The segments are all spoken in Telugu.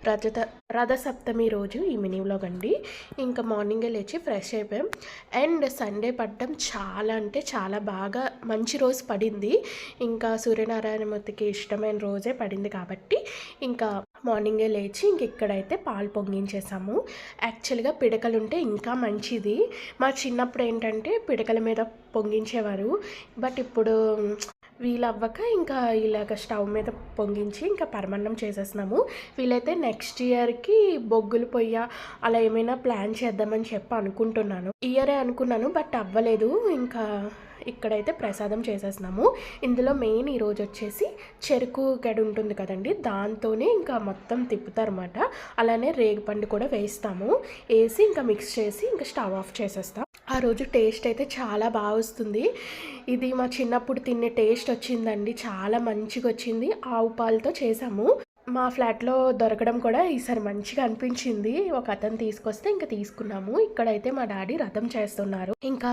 రజత రథసప్తమి రోజు ఈ మినీ వ్లాగ్ అండి. ఇంకా మార్నింగే లేచి ఫ్రెష్ అయిపోయాం. అండ్ సండే పడడం చాలా అంటే చాలా బాగా మంచి రోజు పడింది. ఇంకా సూర్యనారాయణమూర్తికి ఇష్టమైన రోజే పడింది కాబట్టి ఇంకా మార్నింగే లేచి ఇంక ఇక్కడైతే పాలు పొంగించేసాము. యాక్చువల్గా పిడకలు ఉంటే ఇంకా మంచిది. మా చిన్నప్పుడు ఏంటంటే పిడకల మీద పొంగించేవారు. బట్ ఇప్పుడు వీలవ్వక ఇంకా ఇలాగ స్టవ్ మీద పొంగించి ఇంకా పరమాన్నం చేసేస్తున్నాము. వీలైతే నెక్స్ట్ ఇయర్కి బొగ్గులు పొయ్య అలా ఏమైనా ప్లాన్ చేద్దామని చెప్పి అనుకుంటున్నాను. ఇయరే అనుకున్నాను బట్ అవ్వలేదు. ఇంకా ఇక్కడైతే ప్రసాదం చేసేస్తున్నాము. ఇందులో మెయిన్ ఈరోజు వచ్చేసి చెరుకు గడి ఉంటుంది కదండి, దాంతోనే ఇంకా మొత్తం తిప్పుతారన్నమాట. అలానే రేగిపండు కూడా వేస్తాము. వేసి ఇంకా మిక్స్ చేసి ఇంకా స్టవ్ ఆఫ్ చేసేస్తాం. ఆ రోజు టేస్ట్ అయితే చాలా బాగా వస్తుంది. ఇది మా చిన్నప్పుడు తినే టేస్ట్ వచ్చిందండి, చాలా మంచిగా వచ్చింది. ఆవు పాలతో చేసాము. మా ఫ్లాట్లో దొరకడం కూడా ఈసారి మంచిగా అనిపించింది. ఒక అతను తీసుకొస్తే ఇంకా తీసుకున్నాము. ఇక్కడైతే మా డాడీ రథం చేస్తున్నారు. ఇంకా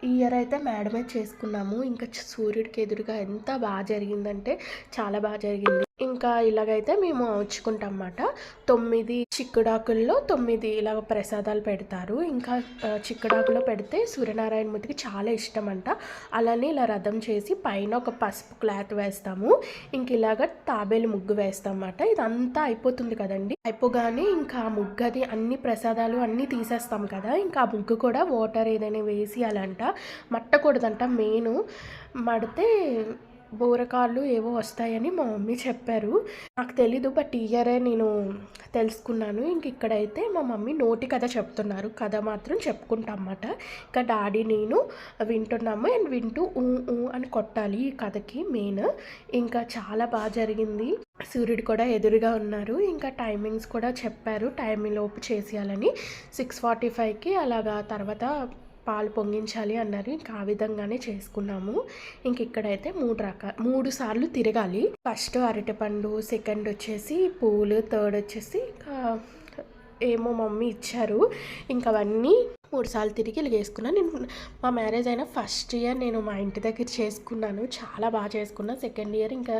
ఈ ఇయర్ అయితే మేడ మీద చేసుకున్నాము. ఇంకా సూర్యుడికి ఎదురుగా ఎంత బాగా జరిగిందంటే చాలా బాగా జరిగింది. ఇంకా ఇలాగైతే మేము ఉంచుకుంటాం అన్నమాట. 9 చిక్కుడాకుల్లో 9 ఇలాగ ప్రసాదాలు పెడతారు. ఇంకా చిక్కుడాకులో పెడితే సూర్యనారాయణమూర్తికి చాలా ఇష్టం అంట. అలానే ఇలా రథం చేసి పైన ఒక పసుపు క్లాత్ వేస్తాము. ఇంక ఇలాగ తాబేలు ముగ్గు వేస్తాం అన్నమాట. ఇదంతా అయిపోతుంది కదండి. అయిపోగానే ఇంకా ముగ్గది అన్ని ప్రసాదాలు అన్నీ తీసేస్తాం కదా. ఇంకా ఆ ముగ్గు కూడా వాటర్ ఏదైనా వేసి అలాంట మట్టకూడదంట. మెయిన్ మడితే బోరకాళ్ళు ఏవో వస్తాయని మా మమ్మీ చెప్పారు. నాకు తెలీదు బట్ ఇయరే నేను తెలుసుకున్నాను. ఇంక ఇక్కడైతే మా మమ్మీ నోటి కథ చెప్తున్నారు. కథ మాత్రం చెప్పుకుంటాం అన్నమాట. ఇంకా డాడీ నేను వింటున్నాము. అండ్ వింటూ ఊ అని కొట్టాలి ఈ కథకి మెయిన్. ఇంకా చాలా బాగా జరిగింది. సూర్యుడు కూడా ఎదురుగా ఉన్నారు. ఇంకా టైమింగ్స్ కూడా చెప్పారు, టైమింగ్ లోపు చేసేయాలని. 6:45కి అలాగా తర్వాత పాలు పొంగించాలి అన్నారు. ఇంకా ఆ విధంగానే చేసుకున్నాము. ఇంక ఇక్కడైతే 3 సార్లు తిరగాలి. ఫస్ట్ అరటిపండు, సెకండ్ వచ్చేసి పూలు, థర్డ్ వచ్చేసి ఇంకా ఏమో మమ్మీ ఇచ్చారు. ఇంకా అవన్నీ 3 సార్లు తిరిగి ఇలా చేసుకున్నాను. నేను మా మ్యారేజ్ అయిన ఫస్ట్ ఇయర్ నేను మా ఇంటి దగ్గర చేసుకున్నాను. చాలా బాగా చేసుకున్నాను. సెకండ్ ఇయర్ ఇంకా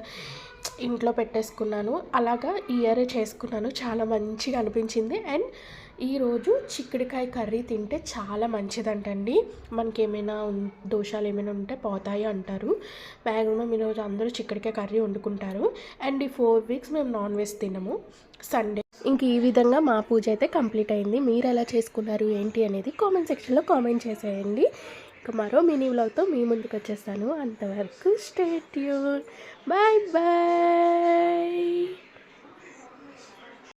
ఇంట్లో పెట్టేసుకున్నాను. అలాగా ఈ ఇయర్ చేసుకున్నాను. చాలా మంచిగా అనిపించింది. అండ్ ఈరోజు చిక్కుడుకాయ కర్రీ తింటే చాలా మంచిదంటండి. మనకి ఏమైనా దోషాలు ఏమైనా ఉంటే పోతాయి అంటారు. మ్యాక్సిమం ఈరోజు అందరూ చిక్కుడుకాయ కర్రీ వండుకుంటారు. అండ్ ఈ 4 వీక్స్ మేము నాన్ వెజ్ తినము సండే. ఇంక ఈ విధంగా మా పూజ అయితే కంప్లీట్ అయింది. మీరు ఎలా చేసుకున్నారు ఏంటి అనేది కామెంట్ సెక్షన్లో కామెంట్ చేసేయండి. ఇంకా మరో మినీ వ్లాగ్తో మీ ముందుకు వచ్చేస్తాను. అంతవరకు స్టే ట్యూన్. Bye bye.